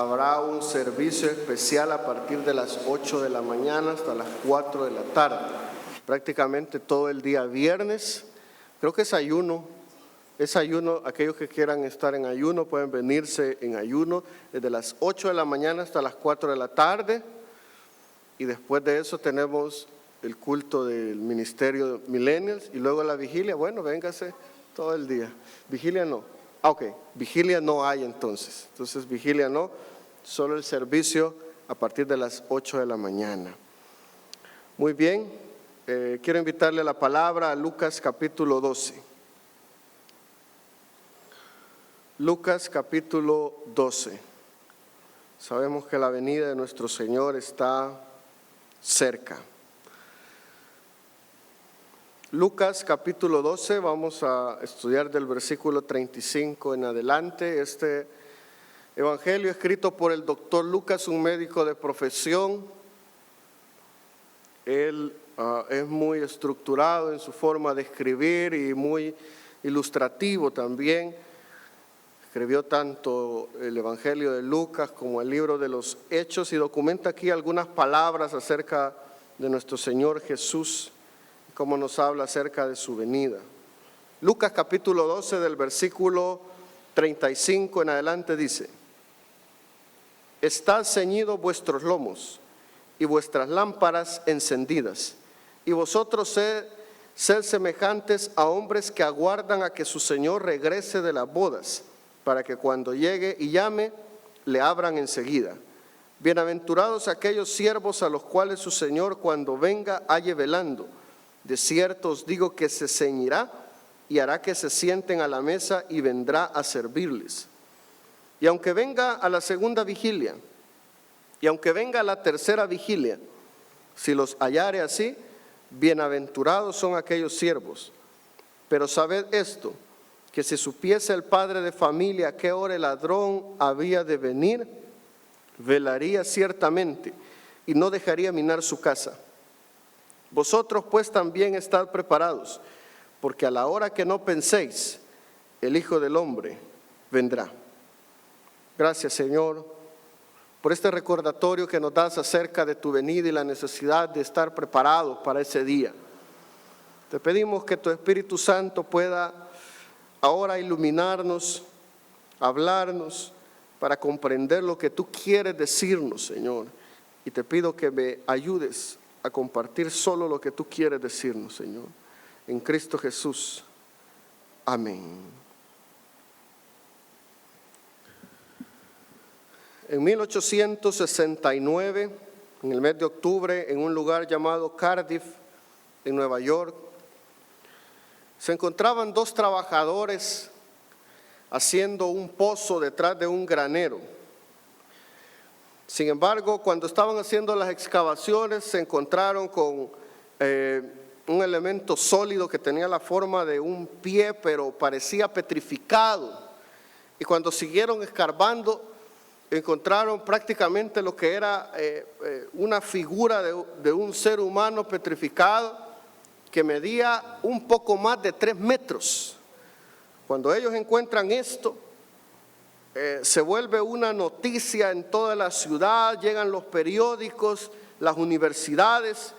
habrá un servicio especial a partir de las 8 de la mañana hasta las 4 de la tarde, prácticamente todo el día viernes. Creo que es ayuno, aquellos que quieran estar en ayuno pueden venirse en ayuno desde las 8 de la mañana hasta las 4 de la tarde, y después de eso tenemos el culto del ministerio Millennials y luego la vigilia. Bueno, véngase todo el día. Vigilia no. Ok, vigilia no hay entonces vigilia no, solo el servicio a partir de las 8 de la mañana. Muy bien, quiero invitarle a la palabra a Lucas capítulo 12. Lucas capítulo 12. Sabemos que la venida de nuestro Señor está cerca. Lucas capítulo 12, vamos a estudiar del versículo 35 en adelante. Este evangelio escrito por el doctor Lucas, un médico de profesión. Él es muy estructurado en su forma de escribir y muy ilustrativo también. Escribió tanto el evangelio de Lucas como el libro de los Hechos y documenta aquí algunas palabras acerca de nuestro Señor Jesús, como nos habla acerca de su venida. Lucas capítulo 12 del versículo 35 en adelante dice: Estad ceñidos vuestros lomos y vuestras lámparas encendidas, y vosotros sed semejantes a hombres que aguardan a que su Señor regrese de las bodas, para que cuando llegue y llame, le abran enseguida. Bienaventurados aquellos siervos a los cuales su Señor cuando venga halle velando. De cierto os digo que se ceñirá y hará que se sienten a la mesa y vendrá a servirles. Y aunque venga a la segunda vigilia, y aunque venga a la tercera vigilia, si los hallare así, bienaventurados son aquellos siervos. Pero sabed esto, que si supiese el padre de familia a qué hora el ladrón había de venir, velaría ciertamente y no dejaría minar su casa. Vosotros pues también estad preparados, porque a la hora que no penséis, el Hijo del Hombre vendrá. Gracias, Señor, por este recordatorio que nos das acerca de tu venida y la necesidad de estar preparados para ese día. Te pedimos que tu Espíritu Santo pueda ahora iluminarnos, hablarnos, para comprender lo que tú quieres decirnos, Señor. Y te pido que me ayudes a compartir solo lo que tú quieres decirnos, Señor. En Cristo Jesús. Amén. En 1869, en el mes de octubre, en un lugar llamado Cardiff, en Nueva York, se encontraban dos trabajadores haciendo un pozo detrás de un granero. Sin embargo, cuando estaban haciendo las excavaciones, se encontraron con un elemento sólido que tenía la forma de un pie, pero parecía petrificado. Y cuando siguieron escarbando, encontraron prácticamente lo que era una figura de un ser humano petrificado, que medía un poco más de 3 metros. Cuando ellos encuentran esto, se vuelve una noticia en toda la ciudad, llegan los periódicos, las universidades,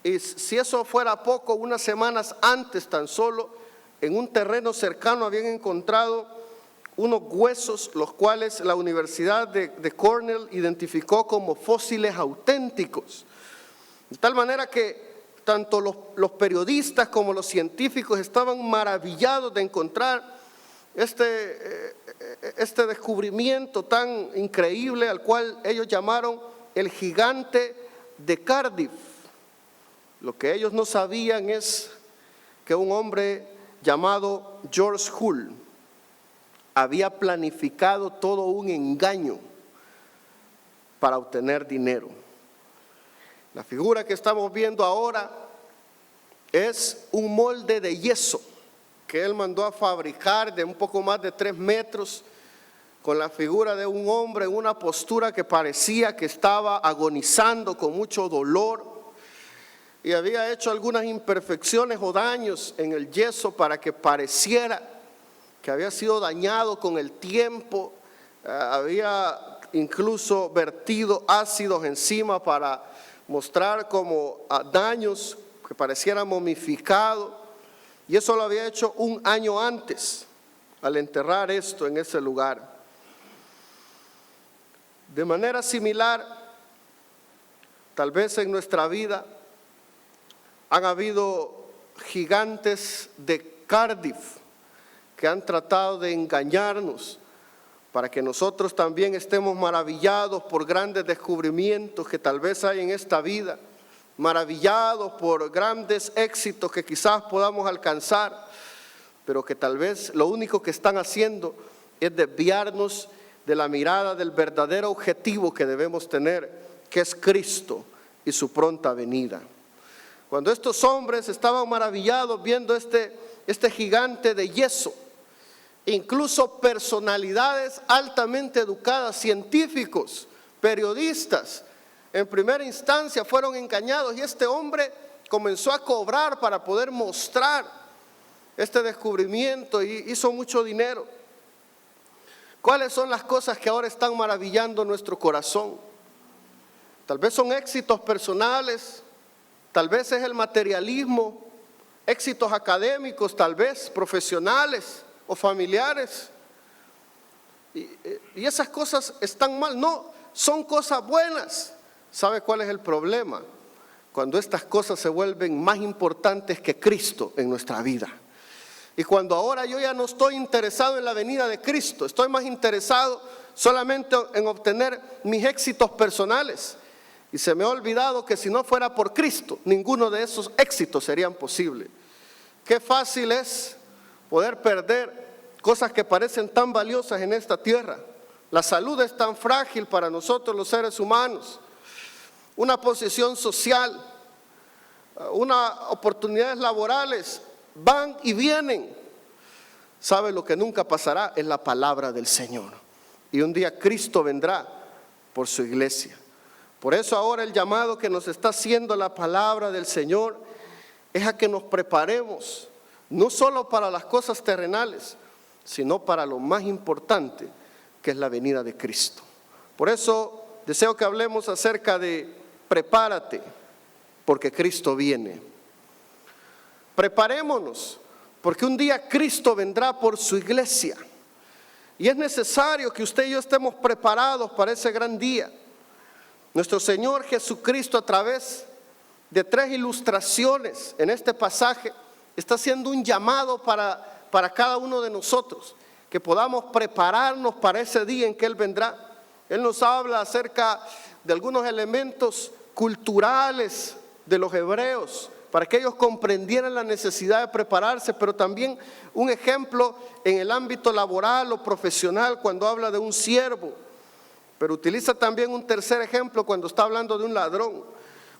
y si eso fuera poco, unas semanas antes tan solo, en un terreno cercano habían encontrado unos huesos, los cuales la Universidad de Cornell identificó como fósiles auténticos, de tal manera que tanto los periodistas como los científicos estaban maravillados de encontrar este descubrimiento tan increíble, al cual ellos llamaron el gigante de Cardiff. Lo que ellos no sabían es que un hombre llamado George Hull había planificado todo un engaño para obtener dinero. La figura que estamos viendo ahora es un molde de yeso que él mandó a fabricar de un poco más de 3 metros, con la figura de un hombre en una postura que parecía que estaba agonizando con mucho dolor, y había hecho algunas imperfecciones o daños en el yeso para que pareciera que había sido dañado con el tiempo. Había incluso vertido ácidos encima para mostrar como daños que parecieran momificados. Y eso lo había hecho un año antes, al enterrar esto en ese lugar. De manera similar, tal vez en nuestra vida han habido gigantes de Cardiff que han tratado de engañarnos para que nosotros también estemos maravillados por grandes descubrimientos que tal vez hay en esta vida, maravillados por grandes éxitos que quizás podamos alcanzar, pero que tal vez lo único que están haciendo es desviarnos de la mirada del verdadero objetivo que debemos tener, que es Cristo y su pronta venida. Cuando estos hombres estaban maravillados viendo este gigante de yeso, incluso personalidades altamente educadas, científicos, periodistas, en primera instancia fueron engañados, y este hombre comenzó a cobrar para poder mostrar este descubrimiento y hizo mucho dinero. ¿Cuáles son las cosas que ahora están maravillando nuestro corazón? Tal vez son éxitos personales, tal vez es el materialismo, éxitos académicos, tal vez profesionales o familiares. Y esas cosas están mal. No, son cosas buenas. ¿Sabe cuál es el problema? Cuando estas cosas se vuelven más importantes que Cristo en nuestra vida. Y cuando ahora yo ya no estoy interesado en la venida de Cristo, estoy más interesado solamente en obtener mis éxitos personales. Y se me ha olvidado que si no fuera por Cristo, ninguno de esos éxitos serían posibles. Qué fácil es poder perder cosas que parecen tan valiosas en esta tierra. La salud es tan frágil para nosotros los seres humanos. Una posición social, unas oportunidades laborales van y vienen. ¿Sabe lo que nunca pasará? Es la palabra del Señor. Y un día Cristo vendrá por su iglesia. Por eso ahora el llamado que nos está haciendo la palabra del Señor es a que nos preparemos, no solo para las cosas terrenales, sino para lo más importante, que es la venida de Cristo. Por eso deseo que hablemos acerca de prepárate, porque Cristo viene. Preparémonos, porque un día Cristo vendrá por su iglesia. Y es necesario que usted y yo estemos preparados para ese gran día. Nuestro Señor Jesucristo, a través de 3 ilustraciones en este pasaje, está haciendo un llamado para cada uno de nosotros, que podamos prepararnos para ese día en que Él vendrá. Él nos habla acerca de algunos elementos culturales de los hebreos, para que ellos comprendieran la necesidad de prepararse, pero también un ejemplo en el ámbito laboral o profesional cuando habla de un siervo. Pero utiliza también un tercer ejemplo cuando está hablando de un ladrón.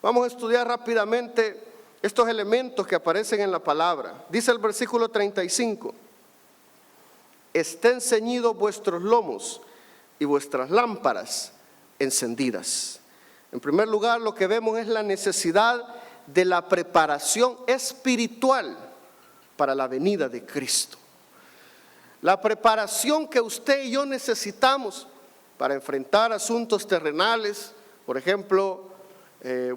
Vamos a estudiar rápidamente estos elementos que aparecen en la palabra. Dice el versículo 35: estén ceñidos vuestros lomos y vuestras lámparas encendidas. En primer lugar, lo que vemos es la necesidad de la preparación espiritual para la venida de Cristo. La preparación que usted y yo necesitamos para enfrentar asuntos terrenales, por ejemplo,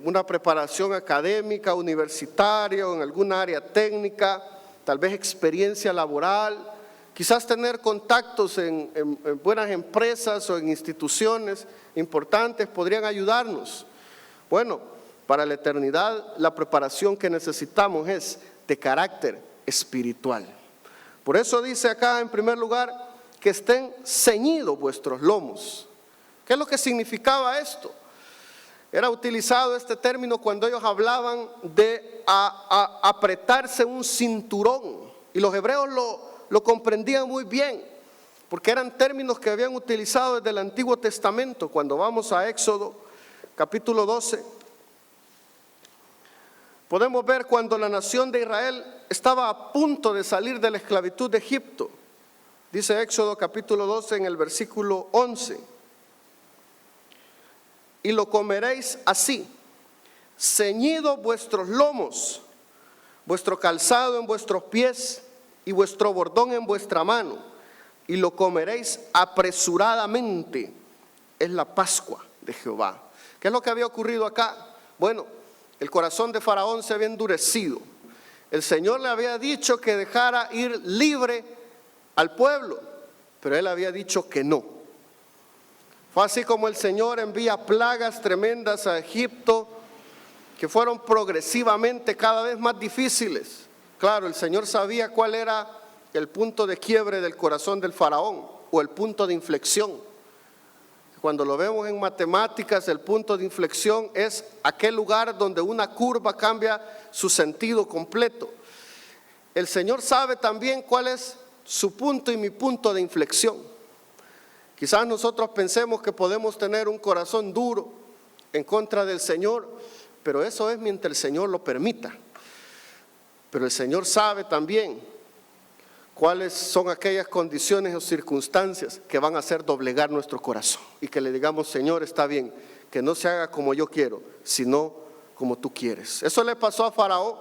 una preparación académica, universitaria o en alguna área técnica, tal vez experiencia laboral, quizás tener contactos en buenas empresas o en instituciones importantes podrían ayudarnos. Bueno, para la eternidad la preparación que necesitamos es de carácter espiritual. Por eso dice acá en primer lugar que estén ceñidos vuestros lomos. ¿Qué es lo que significaba esto? Era utilizado este término cuando ellos hablaban de apretarse un cinturón, y los hebreos lo comprendían muy bien, porque eran términos que habían utilizado desde el Antiguo Testamento. Cuando vamos a Éxodo capítulo 12, podemos ver cuando la nación de Israel estaba a punto de salir de la esclavitud de Egipto. Dice Éxodo capítulo 12 en el versículo 11: y lo comeréis así, ceñidos vuestros lomos, vuestro calzado en vuestros pies y vuestro bordón en vuestra mano, y lo comeréis apresuradamente es la Pascua de Jehová. ¿Qué es lo que había ocurrido acá? Bueno, el corazón de Faraón se había endurecido. El Señor le había dicho que dejara ir libre al pueblo, pero él había dicho que no. Fue así como el Señor envía plagas tremendas a Egipto, que fueron progresivamente cada vez más difíciles. Claro, el Señor sabía cuál era el punto de quiebre del corazón del faraón, o el punto de inflexión. Cuando lo vemos en matemáticas, el punto de inflexión es aquel lugar donde una curva cambia su sentido completo. El Señor sabe también cuál es su punto y mi punto de inflexión. Quizás nosotros pensemos que podemos tener un corazón duro en contra del Señor, pero eso es mientras el Señor lo permita. Pero el Señor sabe también cuáles son aquellas condiciones o circunstancias que van a hacer doblegar nuestro corazón y que le digamos: Señor, está bien, que no se haga como yo quiero, sino como tú quieres. Eso le pasó a Faraón.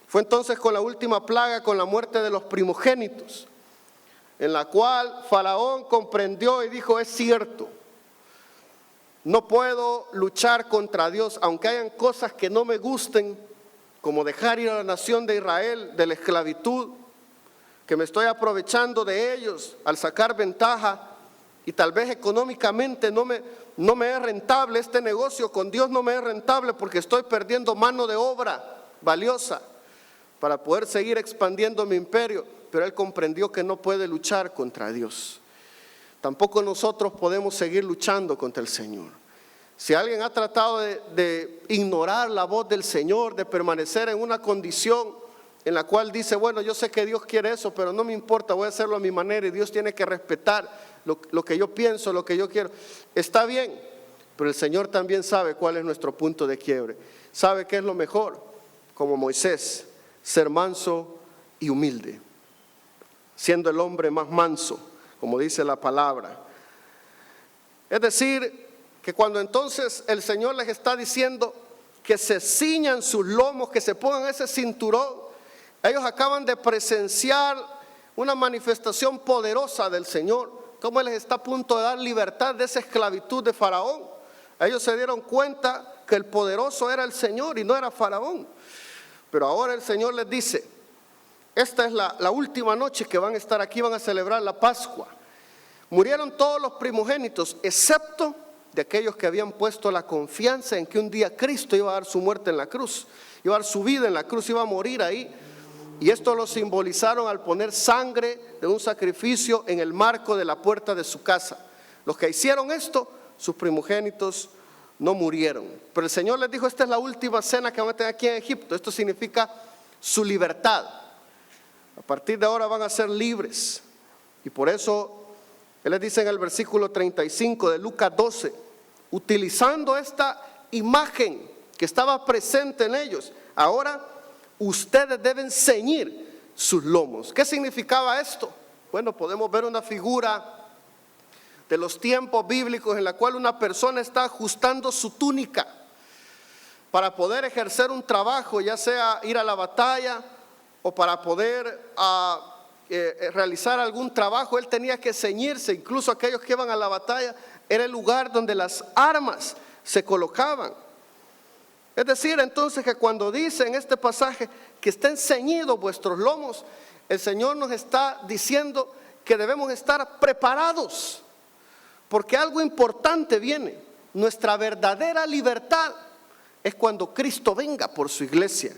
Fue entonces con la última plaga, con la muerte de los primogénitos, en la cual Faraón comprendió y dijo: es cierto, no puedo luchar contra Dios, aunque hayan cosas que no me gusten, como dejar ir a la nación de Israel de la esclavitud, que me estoy aprovechando de ellos al sacar ventaja, y tal vez económicamente no me es rentable este negocio, con Dios no me es rentable porque estoy perdiendo mano de obra valiosa para poder seguir expandiendo mi imperio. Pero él comprendió que no puede luchar contra Dios. Tampoco nosotros podemos seguir luchando contra el Señor. Si alguien ha tratado de ignorar la voz del Señor, de permanecer en una condición en la cual dice: bueno, yo sé que Dios quiere eso, pero no me importa, voy a hacerlo a mi manera y Dios tiene que respetar lo que yo pienso, lo que yo quiero. Está bien, pero el Señor también sabe cuál es nuestro punto de quiebre. Sabe qué es lo mejor, como Moisés, ser manso y humilde, siendo el hombre más manso, como dice la palabra. Es decir, que cuando entonces el Señor les está diciendo que se ciñan sus lomos, que se pongan ese cinturón, ellos acaban de presenciar una manifestación poderosa del Señor, cómo Él les está a punto de dar libertad de esa esclavitud de Faraón. Ellos se dieron cuenta que el poderoso era el Señor y no era Faraón. Pero ahora el Señor les dice: esta es la última noche que van a estar aquí, van a celebrar la Pascua. Murieron todos los primogénitos, excepto de aquellos que habían puesto la confianza en que un día Cristo iba a dar su muerte en la cruz, iba a dar su vida en la cruz, iba a morir ahí. Y esto lo simbolizaron al poner sangre de un sacrificio en el marco de la puerta de su casa. Los que hicieron esto, sus primogénitos no murieron. Pero el Señor les dijo: esta es la última cena que van a tener aquí en Egipto. Esto significa su libertad. A partir de ahora van a ser libres. Y por eso Él les dice en el versículo 35 de Lucas 12, utilizando esta imagen que estaba presente en ellos: ahora ustedes deben ceñir sus lomos. ¿Qué significaba esto? Bueno, podemos ver una figura de los tiempos bíblicos en la cual una persona está ajustando su túnica para poder ejercer un trabajo, ya sea ir a la batalla o para poder realizar algún trabajo. Él tenía que ceñirse. Incluso aquellos que iban a la batalla, era el lugar donde las armas se colocaban. Es decir, entonces, que cuando dice en este pasaje que estén ceñidos vuestros lomos, el Señor nos está diciendo que debemos estar preparados, porque algo importante viene. Nuestra verdadera libertad es cuando Cristo venga por su iglesia.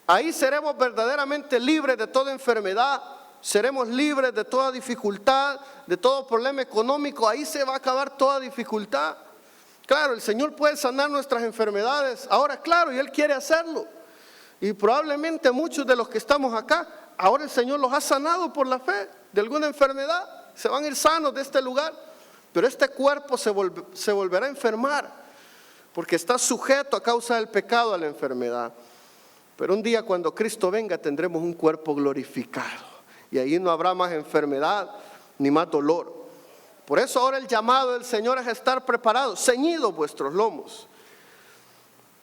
Ahí seremos verdaderamente libres de toda enfermedad, seremos libres de toda dificultad, de todo problema económico. Ahí se va a acabar toda dificultad. Claro, el Señor puede sanar nuestras enfermedades ahora, claro, y Él quiere hacerlo. Y probablemente muchos de los que estamos acá, ahora el Señor los ha sanado por la fe de alguna enfermedad. Se van a ir sanos de este lugar, pero este cuerpo se volverá a enfermar, porque está sujeto a causa del pecado a la enfermedad. Pero un día, cuando Cristo venga, tendremos un cuerpo glorificado, y ahí no habrá más enfermedad ni más dolor. Por eso ahora el llamado del Señor es estar preparados, ceñidos vuestros lomos.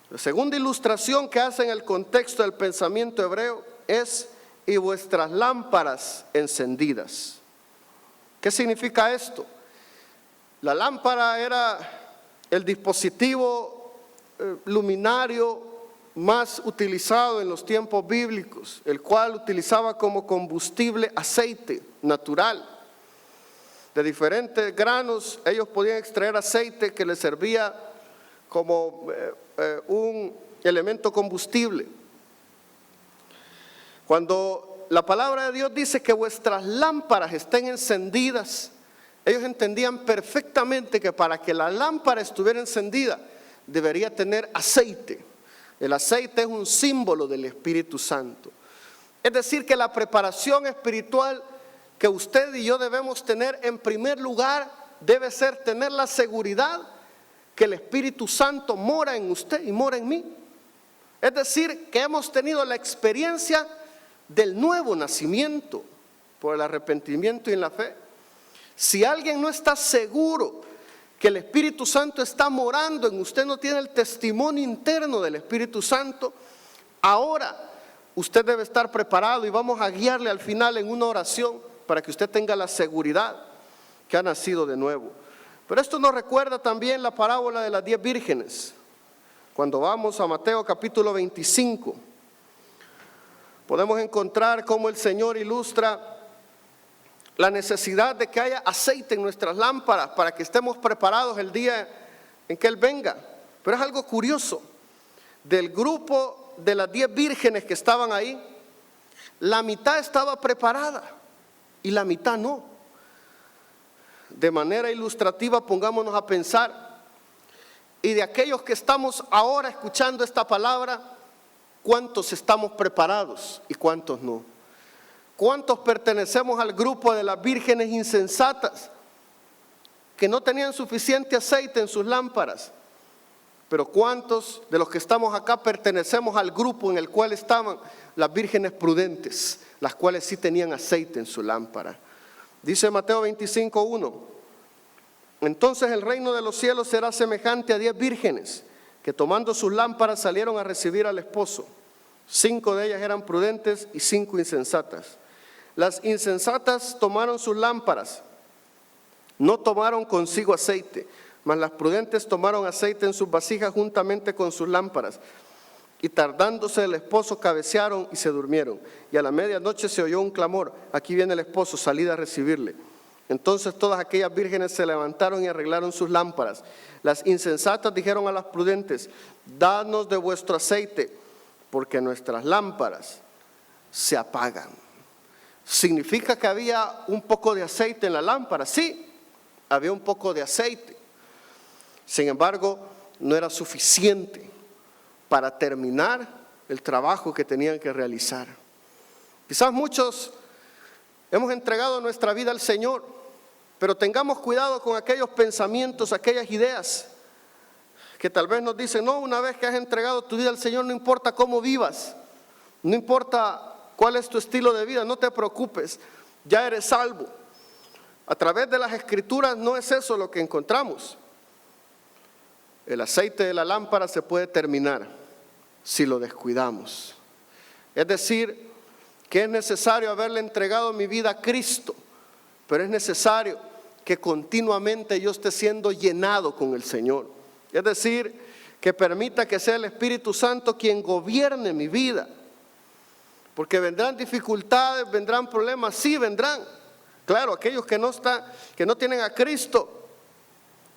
La segunda ilustración que hace en el contexto del pensamiento hebreo es: y vuestras lámparas encendidas. ¿Qué significa esto? La lámpara era el dispositivo luminario más utilizado en los tiempos bíblicos, el cual utilizaba como combustible aceite natural. De diferentes granos ellos podían extraer aceite que les servía como un elemento combustible. Cuando la palabra de Dios dice que vuestras lámparas estén encendidas, ellos entendían perfectamente que para que la lámpara estuviera encendida debería tener aceite. El aceite es un símbolo del Espíritu Santo. Es decir, que la preparación espiritual que usted y yo debemos tener en primer lugar debe ser tener la seguridad que el Espíritu Santo mora en usted y mora en mí. Es decir, que hemos tenido la experiencia del nuevo nacimiento por el arrepentimiento y en la fe. Si alguien no está seguro que el Espíritu Santo está morando en usted, no tiene el testimonio interno del Espíritu Santo, ahora usted debe estar preparado y vamos a guiarle al final en una oración para que usted tenga la seguridad que ha nacido de nuevo. Pero esto nos recuerda también la parábola de las 10 vírgenes. Cuando vamos a Mateo capítulo 25, podemos encontrar cómo el Señor ilustra la necesidad de que haya aceite en nuestras lámparas para que estemos preparados el día en que Él venga. Pero es algo curioso, del grupo de las 10 vírgenes que estaban ahí, la mitad estaba preparada y la mitad no. De manera ilustrativa, pongámonos a pensar, y de aquellos que estamos ahora escuchando esta palabra, ¿cuántos estamos preparados y cuántos no? ¿Cuántos pertenecemos al grupo de las vírgenes insensatas que no tenían suficiente aceite en sus lámparas? Pero ¿cuántos de los que estamos acá pertenecemos al grupo en el cual estaban las vírgenes prudentes, las cuales sí tenían aceite en su lámpara? Dice Mateo 25:1: entonces el reino de los cielos será semejante a 10 vírgenes que tomando sus lámparas salieron a recibir al esposo. 5 de ellas eran prudentes y 5 insensatas. Las insensatas tomaron sus lámparas, no tomaron consigo aceite, mas las prudentes tomaron aceite en sus vasijas juntamente con sus lámparas. Y tardándose el esposo, cabecearon y se durmieron. Y a la medianoche se oyó un clamor: aquí viene el esposo, salid a recibirle. Entonces todas aquellas vírgenes se levantaron y arreglaron sus lámparas. Las insensatas dijeron a las prudentes: dadnos de vuestro aceite, porque nuestras lámparas se apagan. ¿Significa que había un poco de aceite en la lámpara? Sí, había un poco de aceite. Sin embargo, no era suficiente para terminar el trabajo que tenían que realizar. Quizás muchos hemos entregado nuestra vida al Señor, pero tengamos cuidado con aquellos pensamientos, aquellas ideas que tal vez nos dicen: no, una vez que has entregado tu vida al Señor, no importa cómo vivas, no importa cuál es tu estilo de vida, no te preocupes, ya eres salvo. A través de las Escrituras no es eso lo que encontramos. El aceite de la lámpara se puede terminar si lo descuidamos. Es decir, que es necesario haberle entregado mi vida a Cristo, pero es necesario que continuamente yo esté siendo llenado con el Señor. Es decir, que permita que sea el Espíritu Santo quien gobierne mi vida. Porque vendrán dificultades, vendrán problemas, sí vendrán. Claro, aquellos que no tienen a Cristo,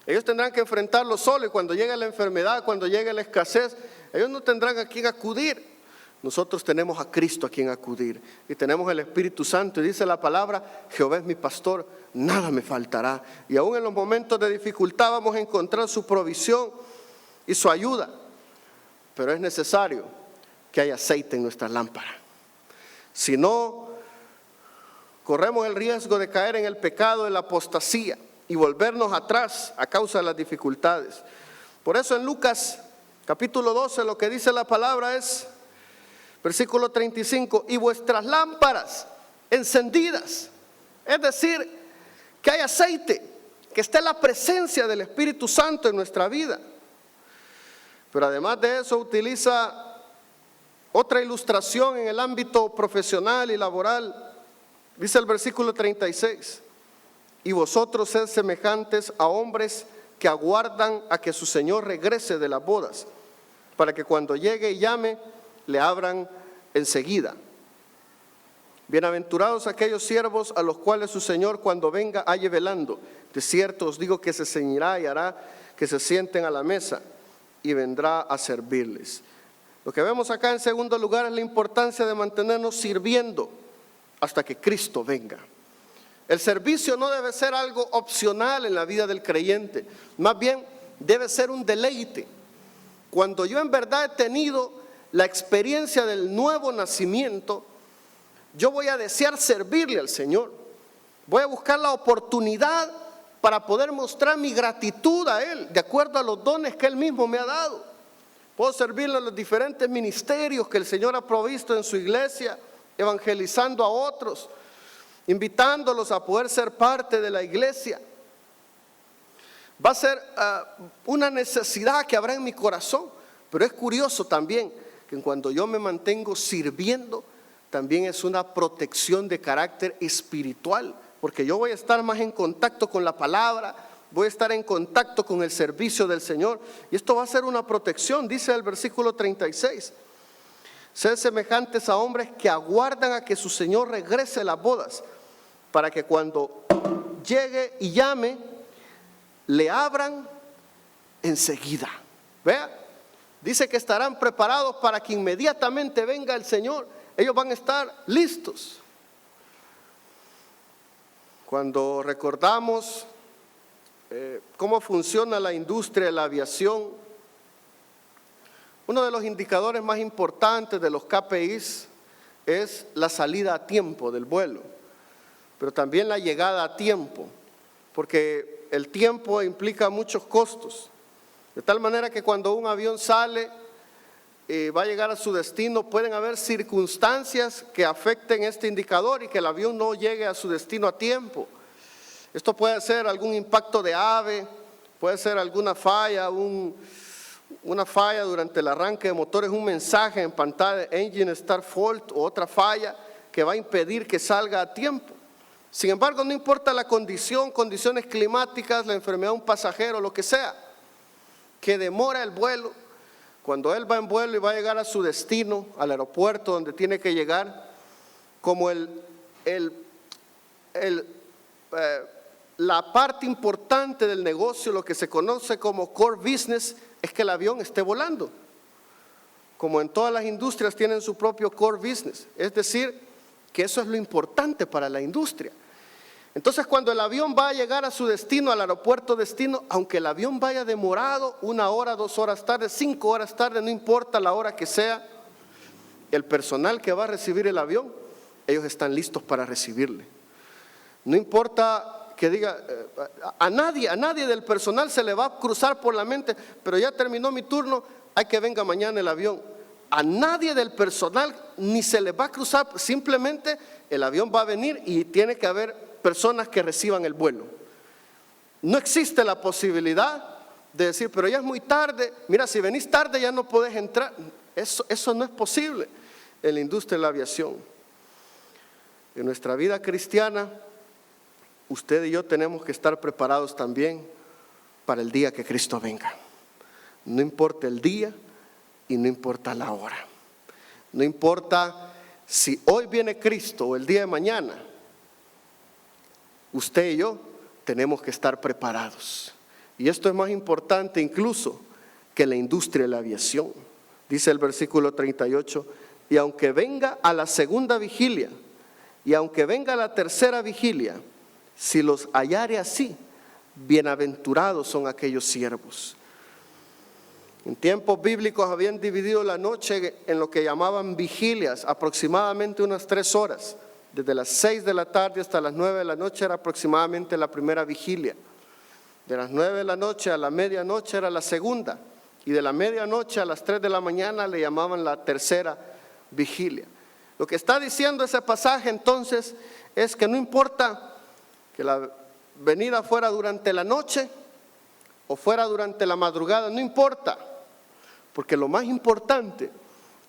ellos tendrán que enfrentarlo solo, y cuando llegue la enfermedad, cuando llegue la escasez, ellos no tendrán a quien acudir. Nosotros tenemos a Cristo a quien acudir y tenemos el Espíritu Santo, y dice la palabra: Jehová es mi pastor, nada me faltará. Y aún en los momentos de dificultad vamos a encontrar su provisión y su ayuda. Pero es necesario que haya aceite en nuestras lámparas. Si no, corremos el riesgo de caer en el pecado, en la apostasía y volvernos atrás a causa de las dificultades. Por eso en Lucas capítulo 12 lo que dice la palabra es, versículo 35: y vuestras lámparas encendidas. Es decir, que hay aceite, que esté la presencia del Espíritu Santo en nuestra vida. Pero además de eso utiliza otra ilustración en el ámbito profesional y laboral. Dice el versículo 36: y vosotros sed semejantes a hombres que aguardan a que su Señor regrese de las bodas, para que cuando llegue y llame, le abran enseguida. Bienaventurados aquellos siervos a los cuales su Señor cuando venga halle velando. De cierto os digo que se ceñirá y hará que se sienten a la mesa y vendrá a servirles. Lo que vemos acá en segundo lugar es la importancia de mantenernos sirviendo hasta que Cristo venga. El servicio no debe ser algo opcional en la vida del creyente, más bien debe ser un deleite. Cuando yo en verdad he tenido la experiencia del nuevo nacimiento, yo voy a desear servirle al Señor. Voy a buscar la oportunidad para poder mostrar mi gratitud a Él, de acuerdo a los dones que Él mismo me ha dado. Puedo servirle en los diferentes ministerios que el Señor ha provisto en su iglesia, evangelizando a otros, invitándolos a poder ser parte de la iglesia. Va a ser una necesidad que habrá en mi corazón, pero es curioso también que cuando yo me mantengo sirviendo, también es una protección de carácter espiritual, porque yo voy a estar más en contacto con la palabra, voy a estar en contacto con el servicio del Señor, y esto va a ser una protección. Dice el versículo 36, sed semejantes a hombres que aguardan a que su Señor regrese a las bodas, para que cuando llegue y llame, le abran enseguida. Vea, dice que estarán preparados para que inmediatamente venga el Señor. Ellos van a estar listos. Cuando recordamos cómo funciona la industria de la aviación, uno de los indicadores más importantes de los KPIs es la salida a tiempo del vuelo, pero también la llegada a tiempo, porque el tiempo implica muchos costos, de tal manera que cuando un avión sale y va a llegar a su destino, pueden haber circunstancias que afecten este indicador y que el avión no llegue a su destino a tiempo. Esto puede ser algún impacto de ave, puede ser alguna falla, una falla durante el arranque de motores, un mensaje en pantalla, engine start fault, o otra falla que va a impedir que salga a tiempo. Sin embargo, no importa la condición, condiciones climáticas, la enfermedad de un pasajero, lo que sea, que demora el vuelo, cuando él va en vuelo y va a llegar a su destino, al aeropuerto donde tiene que llegar, como la parte importante del negocio, lo que se conoce como core business, es que el avión esté volando. Como en todas las industrias tienen su propio core business, es decir, que eso es lo importante para la industria. Entonces, cuando el avión va a llegar a su destino, al aeropuerto destino, aunque el avión vaya demorado 1 hora, 2 horas tarde, 5 horas tarde, no importa la hora que sea, el personal que va a recibir el avión, ellos están listos para recibirle. No importa que diga, a nadie del personal se le va a cruzar por la mente, pero ya terminó mi turno, hay que venga mañana el avión. A nadie del personal ni se le va a cruzar, simplemente el avión va a venir y tiene que haber personas que reciban el vuelo. No existe la posibilidad de decir, pero ya es muy tarde, mira, si venís tarde ya no podés entrar. Eso no es posible en la industria de la aviación. En nuestra vida cristiana, usted y yo tenemos que estar preparados también para el día que Cristo venga. No importa el día y no importa la hora. No importa si hoy viene Cristo o el día de mañana. Usted y yo tenemos que estar preparados. Y esto es más importante incluso que la industria de la aviación. Dice el versículo 38, y aunque venga a la segunda vigilia, y aunque venga a la tercera vigilia, si los hallare así, bienaventurados son aquellos siervos. En tiempos bíblicos habían dividido la noche en lo que llamaban vigilias, aproximadamente unas 3 horas. Desde las 6 de la tarde hasta las 9 de la noche era aproximadamente la primera vigilia. De las 9 de la noche a la medianoche era la segunda. Y de la medianoche a las 3 de la mañana le llamaban la tercera vigilia. Lo que está diciendo ese pasaje entonces es que no importa que la venida fuera durante la noche o fuera durante la madrugada, no importa. Porque lo más importante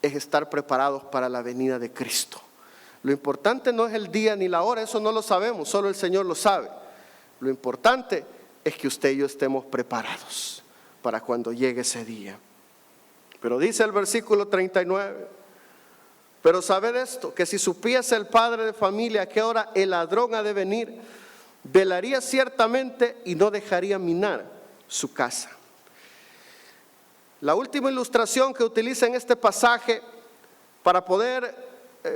es estar preparados para la venida de Cristo. Lo importante no es el día ni la hora, eso no lo sabemos, solo el Señor lo sabe. Lo importante es que usted y yo estemos preparados para cuando llegue ese día. Pero dice el versículo 39, pero sabed esto, que si supiese el padre de familia a qué hora el ladrón ha de venir, velaría ciertamente y no dejaría minar su casa. La última ilustración que utiliza en este pasaje para poder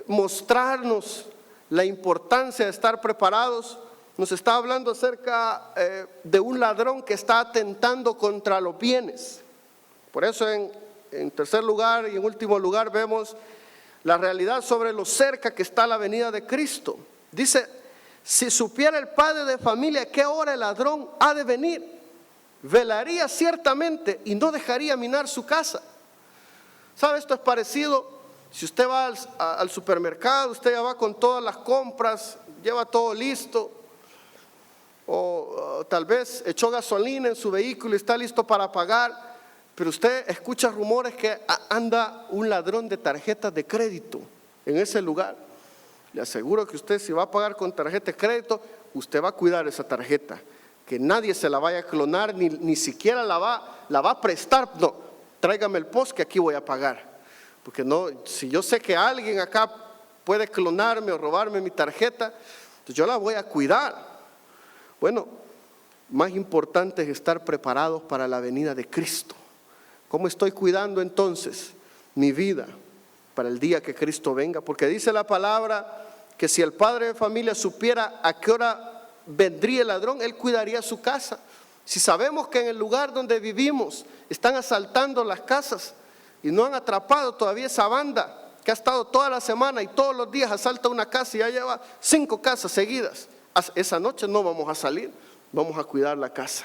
mostrarnos la importancia de estar preparados, nos está hablando acerca de un ladrón que está atentando contra los bienes. Por eso en tercer lugar y en último lugar vemos la realidad sobre lo cerca que está la venida de Cristo. Dice, si supiera el padre de familia a qué hora el ladrón ha de venir, velaría ciertamente y no dejaría minar su casa. ¿Sabe? Esto es parecido. Si usted va al supermercado, usted ya va con todas las compras, lleva todo listo, o tal vez echó gasolina en su vehículo y está listo para pagar, pero usted escucha rumores que anda un ladrón de tarjetas de crédito en ese lugar. Le aseguro que usted, si va a pagar con tarjeta de crédito, usted va a cuidar esa tarjeta, que nadie se la vaya a clonar, ni siquiera la va a prestar. No, tráigame el post que aquí voy a pagar. Porque no, si yo sé que alguien acá puede clonarme o robarme mi tarjeta, entonces yo la voy a cuidar. Bueno, más importante es estar preparados para la venida de Cristo. ¿Cómo estoy cuidando entonces mi vida para el día que Cristo venga? Porque dice la palabra que si el padre de familia supiera a qué hora vendría el ladrón, él cuidaría su casa. Si sabemos que en el lugar donde vivimos están asaltando las casas y no han atrapado todavía esa banda que ha estado toda la semana y todos los días asalta una casa y ya lleva 5 casas seguidas, esa noche no vamos a salir, vamos a cuidar la casa.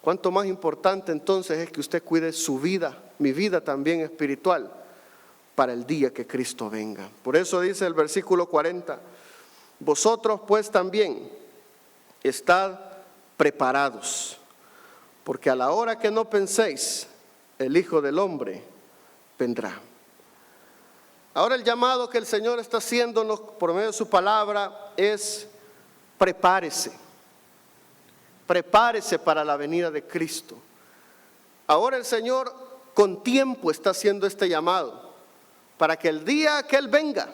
¿Cuánto más importante entonces es que usted cuide su vida, mi vida también espiritual, para el día que Cristo venga? Por eso dice el versículo 40, vosotros pues también estad preparados, porque a la hora que no penséis, el Hijo del Hombre vendrá. Ahora el llamado que el Señor está haciéndonos por medio de su palabra es: prepárese. Prepárese para la venida de Cristo. Ahora el Señor con tiempo está haciendo este llamado, para que el día que Él venga,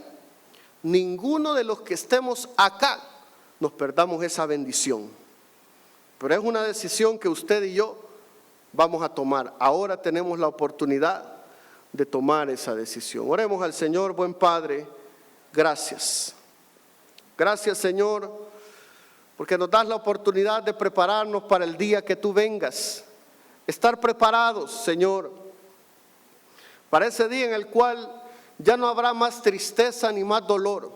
ninguno de los que estemos acá nos perdamos esa bendición. Pero es una decisión que usted y yo vamos a tomar. Ahora tenemos la oportunidad de tomar esa decisión. Oremos al Señor. Buen Padre, gracias. Gracias, Señor, porque nos das la oportunidad de prepararnos para el día que tú vengas. Estar preparados, Señor, para ese día en el cual ya no habrá más tristeza ni más dolor.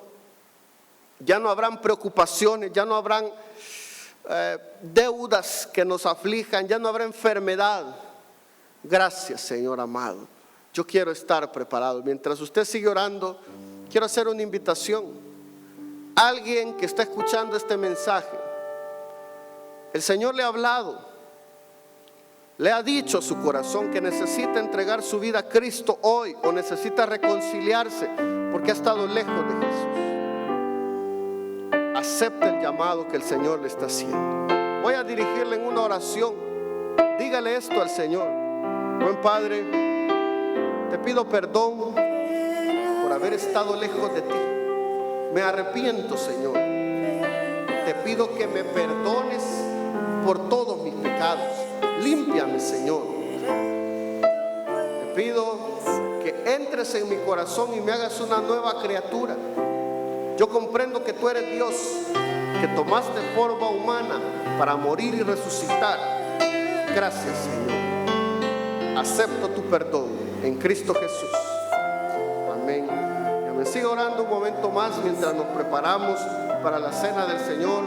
Ya no habrán preocupaciones, ya no habrán deudas que nos aflijan, ya no habrá enfermedad. Gracias, Señor amado. Yo quiero estar preparado. Mientras usted sigue orando, quiero hacer una invitación. Alguien que está escuchando este mensaje, el Señor le ha hablado, le ha dicho a su corazón que necesita entregar su vida a Cristo hoy, o necesita reconciliarse porque ha estado lejos de Jesús. Acepte el llamado que el Señor le está haciendo. Voy a dirigirle en una oración. Dígale esto al Señor: buen Padre, te pido perdón por haber estado lejos de ti. Me arrepiento, Señor. Te pido que me perdones por todos mis pecados. Límpiame, Señor. Te pido que entres en mi corazón y me hagas una nueva criatura. Yo comprendo que tú eres Dios, que tomaste forma humana para morir y resucitar. Gracias, Señor. Acepto tu perdón en Cristo Jesús. Amén. Me sigo orando un momento más mientras nos preparamos para la cena del Señor.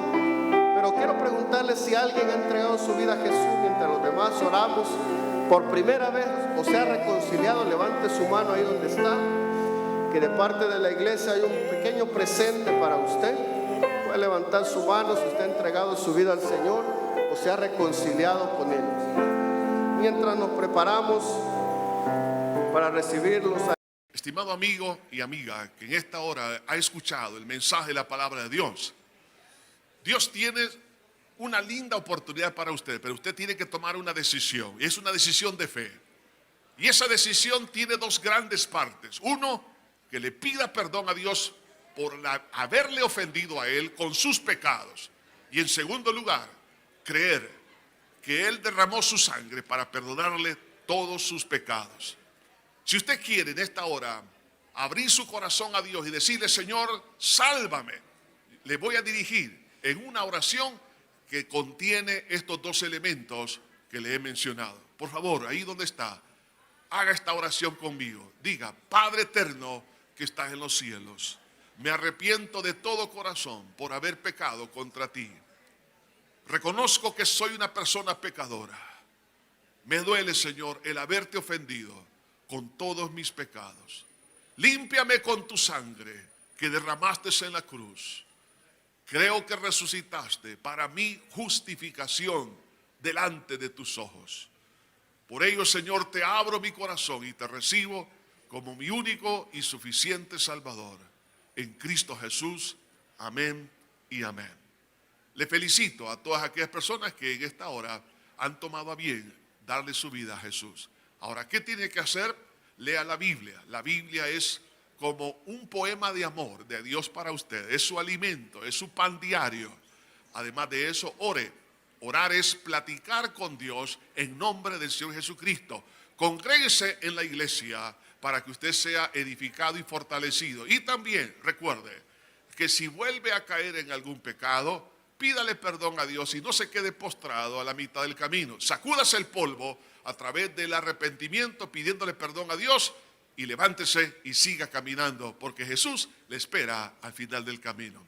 Pero quiero preguntarle si alguien ha entregado su vida a Jesús mientras los demás oramos por primera vez o se ha reconciliado. Levante su mano ahí donde está, que de parte de la iglesia hay un pequeño presente para usted. Puede levantar su mano si usted ha entregado su vida al Señor o se ha reconciliado con Él. Mientras nos preparamos para recibirlos. Estimado amigo y amiga que en esta hora ha escuchado el mensaje de la palabra de Dios, Dios tiene una linda oportunidad para usted, pero usted tiene que tomar una decisión. Es una decisión de fe. Y esa decisión tiene dos grandes partes. Uno, que le pida perdón a Dios por haberle ofendido a Él con sus pecados. Y en segundo lugar, creer que Él derramó su sangre para perdonarle todos sus pecados. Si usted quiere en esta hora abrir su corazón a Dios y decirle, Señor, sálvame, le voy a dirigir en una oración que contiene estos dos elementos que le he mencionado. Por favor, ahí donde está, haga esta oración conmigo. Diga, Padre eterno que estás en los cielos, me arrepiento de todo corazón por haber pecado contra ti. Reconozco que soy una persona pecadora. Me duele, Señor, el haberte ofendido con todos mis pecados. Límpiame con tu sangre que derramaste en la cruz. Creo que resucitaste para mi justificación delante de tus ojos. Por ello, Señor, te abro mi corazón y te recibo como mi único y suficiente Salvador. En Cristo Jesús, amén y amén. Le felicito a todas aquellas personas que en esta hora han tomado a bien darle su vida a Jesús. Ahora, ¿qué tiene que hacer? Lea la Biblia. La Biblia es como un poema de amor de Dios para usted. Es su alimento, es su pan diario. Además de eso, ore. Orar es platicar con Dios en nombre del Señor Jesucristo. Congréguese en la iglesia para que usted sea edificado y fortalecido. Y también recuerde que si vuelve a caer en algún pecado, pídale perdón a Dios y no se quede postrado a la mitad del camino. Sacúdase el polvo a través del arrepentimiento pidiéndole perdón a Dios y levántese y siga caminando porque Jesús le espera al final del camino.